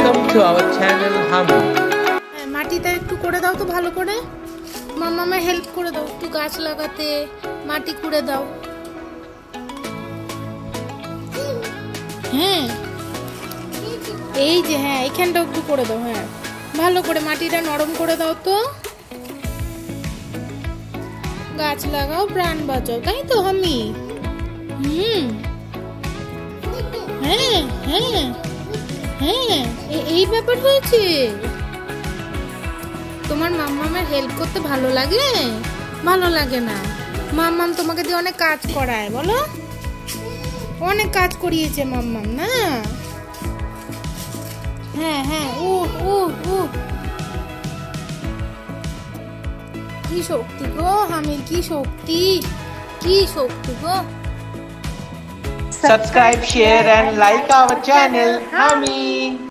Welcome to our channel Hami. মাটিটা একটু করে দাও তো ভালো করে। মাম্মামে হেল্প করে দাও একটু গাছ লাগাতে, মাটি কুড়ে দাও। হ্যাঁ এই যে হ্যাঁ এখানটাও একটু করে দাও। হ্যাঁ ভালো করে মাটিটা নরম করে দাও তো। গাছ লাগাও প্রাণ বাঁচাও, তাই তো হামি? হ্যাঁ হ্যাঁ হ্যাঁ এই ব্যাপার হয়েছে। তোমার মাম্মামের হেল্প করতে ভালো লাগে? ভালো লাগে না? মাম্মাম তোমাকে দিয়ে অনেক কাজ করায়, বলো? অনেক কাজ করিয়েছে মাম্মাম না? হ্যাঁ হ্যাঁ ও ও ও কি শক্তি গো হামির, কি শক্তি, কি শক্তি গো। Subscribe, share and like our channel Hami.